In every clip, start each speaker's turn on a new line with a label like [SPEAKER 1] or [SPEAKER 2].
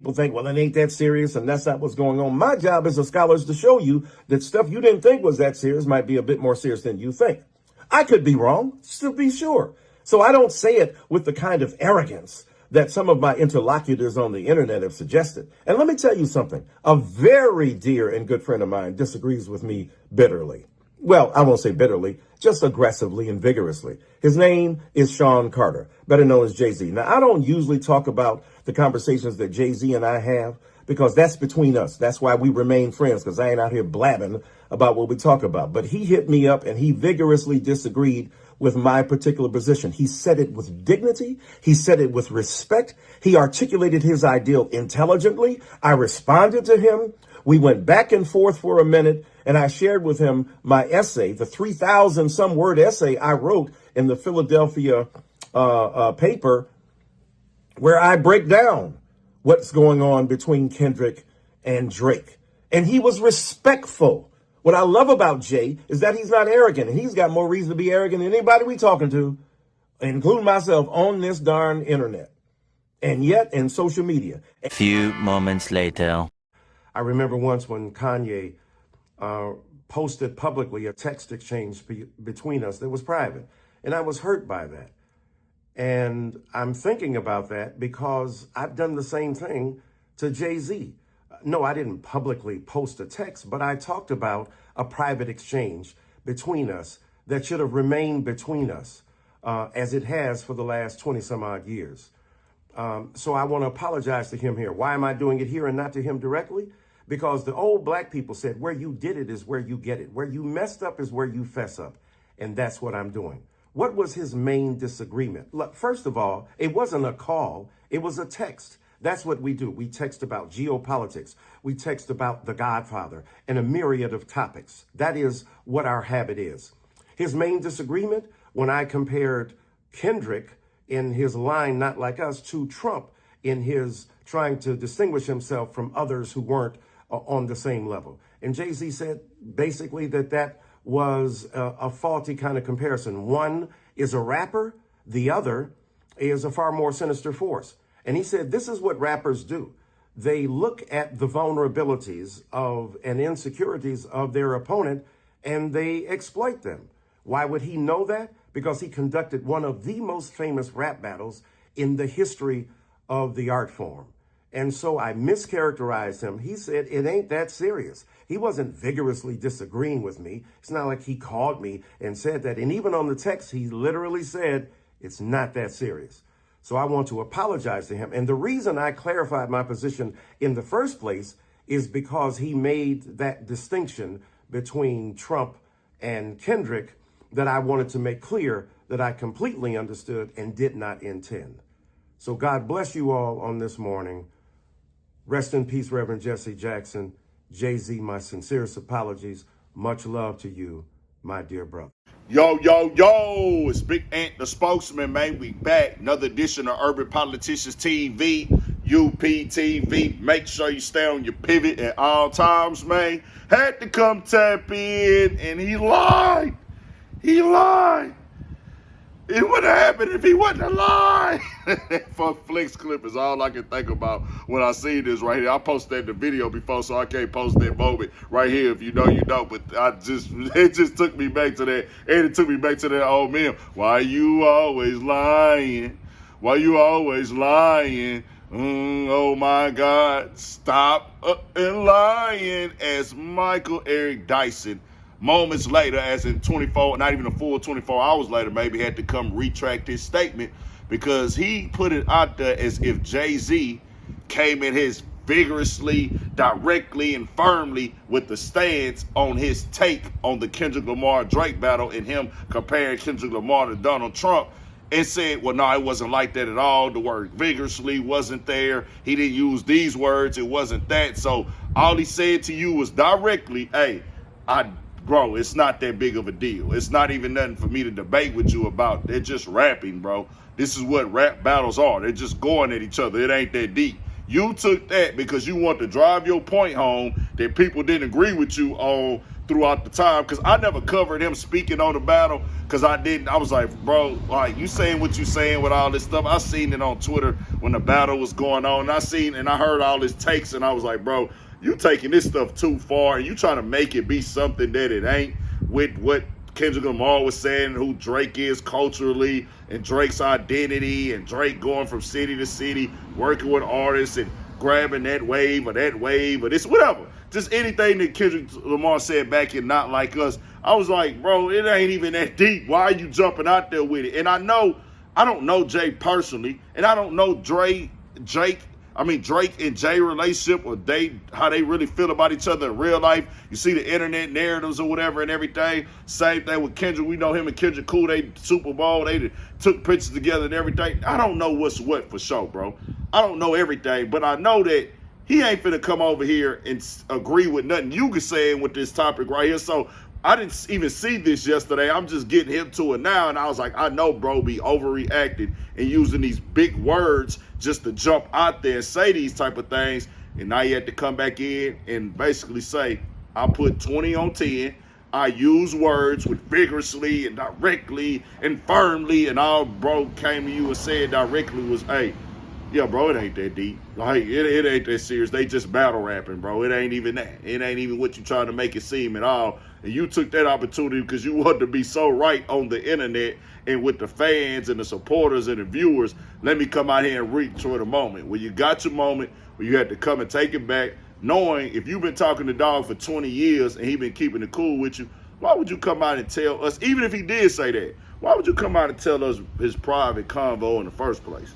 [SPEAKER 1] People think, well, it ain't that serious, and that's not what's going on. My job as a scholar is to show you that stuff you didn't think was that serious might be a bit more serious than you think. I could be wrong, to be sure. So I don't say it with the kind of arrogance that some of my interlocutors on the internet have suggested. And let me tell you something. A very dear and good friend of mine disagrees with me bitterly. Well, I won't say bitterly, just aggressively and vigorously. His name is Sean Carter, better known as Jay-Z. Now, I don't usually talk about the conversations that Jay-Z and I have because that's between us. That's why we remain friends, because I ain't out here blabbing about what we talk about. But he hit me up and he vigorously disagreed with my particular position. He said it with dignity. He said it with respect. He articulated his ideal intelligently. I responded to him. We went back and forth for a minute, and I shared with him my essay, the 3,000 some word essay I wrote in the Philadelphia paper, where I break down what's going on between Kendrick and Drake. And he was respectful. What I love about Jay is that he's not arrogant, and he's got more reason to be arrogant than anybody we talking to, including myself, on this darn internet. And yet, in social media.
[SPEAKER 2] A few moments later.
[SPEAKER 1] I remember once when Kanye posted publicly a text exchange between us that was private, and I was hurt by that. And I'm thinking about that because I've done the same thing to Jay-Z. No, I didn't publicly post a text, but I talked about a private exchange between us that should have remained between us as it has for the last 20 some odd years. So I want to apologize to him here. Why am I doing it here and not to him directly? Because the old black people said, where you did it is where you get it. Where you messed up is where you fess up. And that's what I'm doing. What was his main disagreement? Look, first of all, it wasn't a call. It was a text. That's what we do. We text about geopolitics. We text about The Godfather and a myriad of topics. That is what our habit is. His main disagreement, when I compared Kendrick in his line, Not Like Us, to Trump in his trying to distinguish himself from others who weren't on the same level. And Jay-Z said basically that was a faulty kind of comparison. One is a rapper, the other is a far more sinister force. And he said, this is what rappers do. They look at the vulnerabilities of and insecurities of their opponent and they exploit them. Why would he know that? Because he conducted one of the most famous rap battles in the history of the art form. And so I mischaracterized him. He said, it ain't that serious. He wasn't vigorously disagreeing with me. It's not like he called me and said that. And even on the text, he literally said, it's not that serious. So I want to apologize to him. And the reason I clarified my position in the first place is because he made that distinction between Trump and Kendrick that I wanted to make clear that I completely understood and did not intend. So God bless you all on this morning. Rest in peace, Reverend Jesse Jackson. Jay-Z, my sincerest apologies. Much love to you, my dear brother.
[SPEAKER 3] Yo, yo, yo, it's Big Ant, the spokesman, man. We back. Another edition of Urban Politicians TV, UPTV. Make sure you stay on your pivot at all times, man. Had to come tap in, and he lied. He lied. It would have happened if he wasn't alive. Fuck flex clip is all I can think about when I see this right here. I posted the video before, so I can't post that moment right here. If you know, you know. But it just took me back to that, and it took me back to that old meme. Why you always lying? Why you always lying? Oh my God! Stop and lying. As Michael Eric Dyson, moments later, as in 24, not even a full 24 hours later, maybe had to come retract his statement because he put it out there as if Jay-Z came at his vigorously, directly, and firmly with the stance on his take on the Kendrick Lamar-Drake battle and him comparing Kendrick Lamar to Donald Trump and said, well, no, it wasn't like that at all. The word vigorously wasn't there. He didn't use these words. It wasn't that. So all he said to you was directly, hey, bro, it's not that big of a deal. It's not even nothing for me to debate with you about. They're just rapping, bro. This is what rap battles are. They're just going at each other. It ain't that deep. You took that because you want to drive your point home that people didn't agree with you on throughout the time, because I never covered him speaking on the battle, because I didn't. I was like, bro, like, you saying what you saying with all this stuff. I seen it on Twitter when the battle was going on, and I heard all his takes, and I was like, bro, you taking this stuff too far, and you trying to make it be something that it ain't, with what Kendrick Lamar was saying, who Drake is culturally, and Drake's identity, and Drake going from city to city, working with artists, and grabbing that wave or this, whatever. Just anything that Kendrick Lamar said back in Not Like Us. I was like, bro, it ain't even that deep. Why are you jumping out there with it? And I don't know Jay personally, and I don't know Drake and Jay relationship, or how they really feel about each other in real life. You see the internet narratives or whatever and everything. Same thing with Kendrick. We know him and Kendrick cool. They Super Bowl. They took pictures together and everything. I don't know what's what for sure, bro. I don't know everything, but I know that he ain't finna come over here and agree with nothing you can say with this topic right here. So I didn't even see this yesterday. I'm just getting hip to it now, and I was like, I know bro be overreacting and using these big words just to jump out there and say these type of things, and now you have to come back in and basically say, I put 20 on 10. I use words with vigorously and directly and firmly, and all bro came to you and said directly was, hey, yeah, bro, it ain't that deep. Like, it ain't that serious. They just battle rapping, bro. It ain't even that. It ain't even what you trying to make it seem at all. And you took that opportunity because you wanted to be so right on the internet and with the fans and the supporters and the viewers. Let me come out here and reach for the moment. When you got your moment, where you had to come and take it back, knowing if you've been talking to Dog for 20 years and he been keeping it cool with you, why would you come out and tell us, even if he did say that, why would you come out and tell us his private convo in the first place?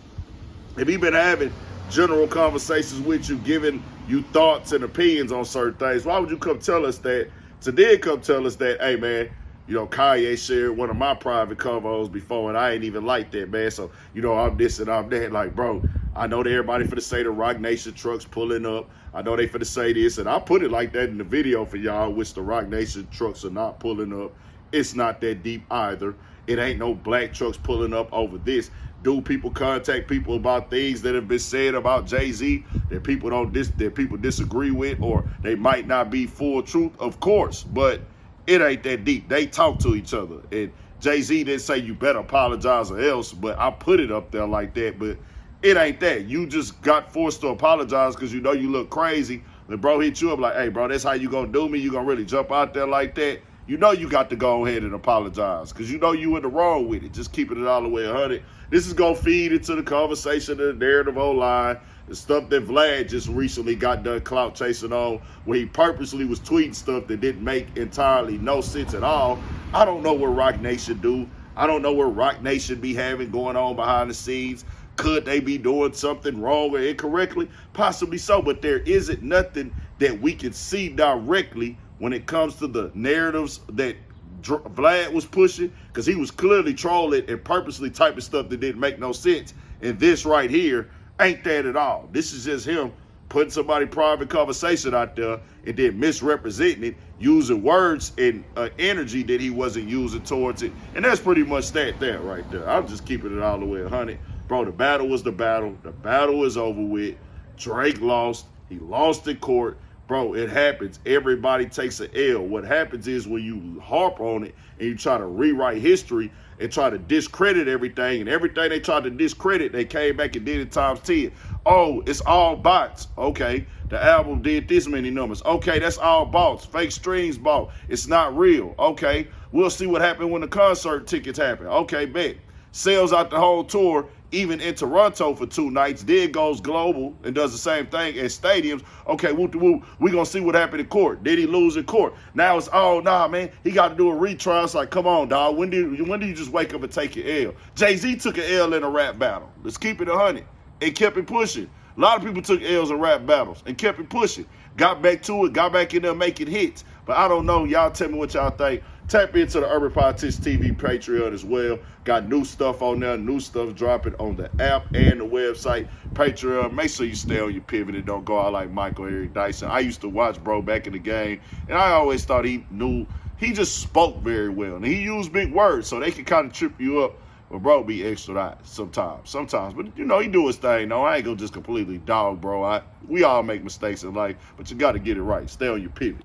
[SPEAKER 3] If he been having general conversations with you, giving you thoughts and opinions on certain things, why would you come tell us that? Today, come tell us that, hey, man, you know, Kanye shared one of my private convos before, and I ain't even like that, man. So, you know, I'm this and I'm that. Like, bro, I know that everybody for to say the Rock Nation trucks pulling up. I know they for to say this, and I put it like that in the video for y'all, which the Rock Nation trucks are not pulling up. It's not that deep either. It ain't no black trucks pulling up over this. Do people contact people about things that have been said about Jay-Z that people disagree with, or they might not be full truth? Of course, but it ain't that deep. They talk to each other, and Jay-Z didn't say you better apologize or else, but I put it up there like that. But it ain't that. You just got forced to apologize because you know you look crazy. And bro hit you up like, hey, bro, that's how you gonna do me? You gonna really jump out there like that? You know you got to go ahead and apologize because you know you in the wrong with it. Just keeping it all the way 100. This is going to feed into the conversation of the narrative online, the stuff that Vlad just recently got done clout chasing on, where he purposely was tweeting stuff that didn't make entirely no sense at all. I don't know what Rock Nation do. I don't know what Rock Nation be having going on behind the scenes. Could they be doing something wrong or incorrectly? Possibly so, but there isn't nothing that we can see directly when it comes to the narratives that Vlad was pushing, because he was clearly trolling and purposely typing stuff that didn't make no sense. And this right here ain't that at all. This is just him putting somebody's private conversation out there and then misrepresenting it, using words and energy that he wasn't using towards it. And that's pretty much that right there. I'm just keeping it all the way 100. Bro, the battle was the battle. The battle is over with. Drake lost. He lost in court. Bro, it happens. Everybody takes an L. What happens is when you harp on it and you try to rewrite history and try to discredit everything, and everything they tried to discredit, they came back and did it times 10. Oh, it's all bots. Okay, the album did this many numbers. Okay, that's all bots. Fake streams bought. It's not real. Okay, we'll see what happened when the concert tickets happen. Okay, bet. Sales out the whole tour, even in Toronto for 2 nights, then goes global and does the same thing at stadiums. Okay, we going to see what happened in court. Did he lose in court? Now it's, oh, nah, man, he got to do a retrial. It's like, come on, dog. When do you just wake up and take your L? Jay-Z took an L in a rap battle. Let's keep it 100 and kept it pushing. A lot of people took L's in rap battles and kept it pushing. Got back to it, got back in there making hits. But I don't know. Y'all tell me what y'all think. Tap into the Urban Politics TV Patreon as well. Got new stuff on there, new stuff dropping on the app and the website. Patreon, make sure you stay on your pivot and don't go out like Michael Eric Dyson. I used to watch bro back in the game, and I always thought he just spoke very well. And he used big words, so they can kind of trip you up. But bro be extra right sometimes. But you know, he do his thing. No, I ain't gonna just completely dog bro. We all make mistakes in life, but you got to get it right. Stay on your pivot.